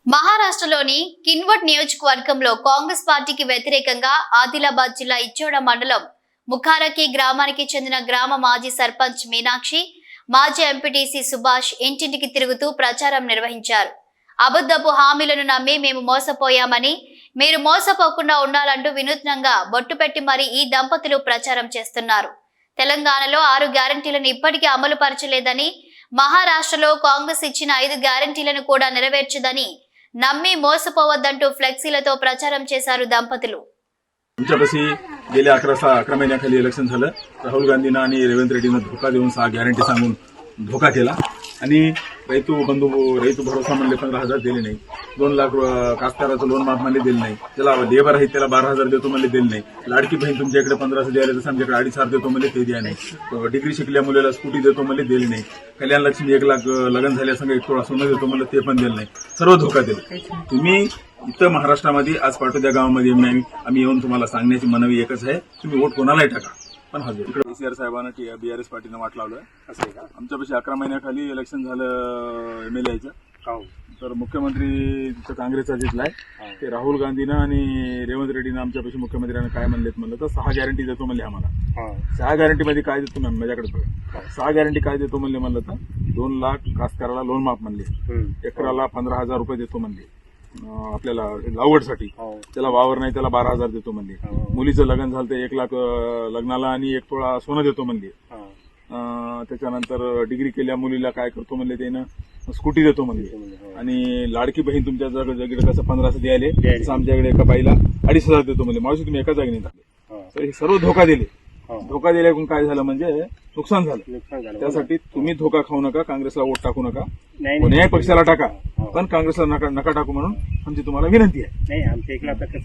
మహారాష్ట్రలోని కిన్వట్ నియోజకవర్గంలో కాంగ్రెస్ పార్టీకి వ్యతిరేకంగా ఆదిలాబాద్ జిల్లా ఇచ్చోడ మండలం ముఖారకి గ్రామానికి చెందిన గ్రామ మాజీ సర్పంచ్ మీనాక్షి, మాజీ ఎంపీటీసీ సుభాష్ ఇంటింటికి తిరుగుతూ ప్రచారం నిర్వహించారు. అబద్ధపు హామీలను నమ్మి మేము మోసపోయామని, మీరు మోసపోకుండా ఉండాలంటూ వినూత్నంగా బొట్టు పెట్టి మరి ఈ దంపతులు ప్రచారం చేస్తున్నారు. తెలంగాణలో 6 గ్యారంటీలను ఇప్పటికీ అమలు పరచలేదని, మహారాష్ట్రలో కాంగ్రెస్ ఇచ్చిన 5 గ్యారంటీలను కూడా నెరవేర్చదని नम्मी मोसपोवद्दंटू फ्लेक्सीलतो प्रचारम చేశారు దంపతులు. आमच्यापाशी गेल्या 11 महिन्याखाली इलेक्शन झालं. राहुल गांधींना आणि रेवंत रेड्डींना धोका देऊन 6 गॅरंटी सांगून धोका केला आणि रैतू भरोसा म्हणले 15,000 दिले नाही. 2 लाख कास्तकाराचं लोन माफ म्हणले दिले नाही. त्याला लेबर आहे त्याला 12,000 देतो म्हणले दिले नाही. लाडकी बहीण तुमच्याकडे 1500 द्यायला तसं आमच्याकडे 2,500 देतो म्हणले ते द्या नाही. डिग्री शिकल्या मुलाला स्कूटी देतो म्हणले दिले नाही. कल्याण लक्ष्मी 1 लाख लग्न झाल्यासंग 1 तोळा सोनं देतो म्हणलं ते पण दिलं नाही. सर्व धोका दिला. तुम्ही इथं महाराष्ट्रामध्ये आज पाटोद्या गावामध्ये आम्ही येऊन तुम्हाला सांगण्याची मनवी एकच आहे, तुम्ही वोट कोणालाही टाका पण हजर. इकडे केसीआर साहेबांना बीआरएस पार्टीनं वाट लावलं. असं आहे का? आमच्यापाशी 11 महिन्याखाली इलेक्शन झालं एमएलएचं. तर मुख्यमंत्री तिथं काँग्रेसचा जिंकलाय. ते राहुल गांधीनं आणि रेवंत रेड्डीनं आमच्यापाशी मुख्यमंत्र्यांना काय म्हणलं तर 6 गॅरंटी देतो म्हणले आम्हाला. 6 गॅरंटीमध्ये काय देतो माझ्याकडे बघा. 6 गॅरंटी काय देतो म्हणले तर 2 लाख कास्तकाराला लोन माफ म्हणले, एकराला 15,000 रुपये देतो म्हणले. आपल्याला लागवडसाठी त्याला वावर नाही त्याला 12,000 देतो म्हणले. मुलीचं लग्न झालं तर 1 लाख लग्नाला आणि 1 तोळा सोनं देतो म्हणले. त्याच्यानंतर डिग्री केल्या मुलीला काय करतो म्हणले त्यानं स्कूटी देतो म्हणले. आणि लाडकी बहीण तुमच्या जगीकडे कसं 1500 द्यायले तसं आमच्याकडे एका बाईला 2,500 देतो म्हणले. मावशी तुम्ही एका जागी नाही. तर हे सर्व धोका दिले. धोका दिल्याकडून काय झालं म्हणजे नुकसान झालं. त्यासाठी तुम्ही धोका खाऊ नका, काँग्रेसला वोट टाकू नका, कोण्याही पक्षाला टाका पण काँग्रेसला नका टाकू म्हणून आमची तुम्हाला विनंती आहे.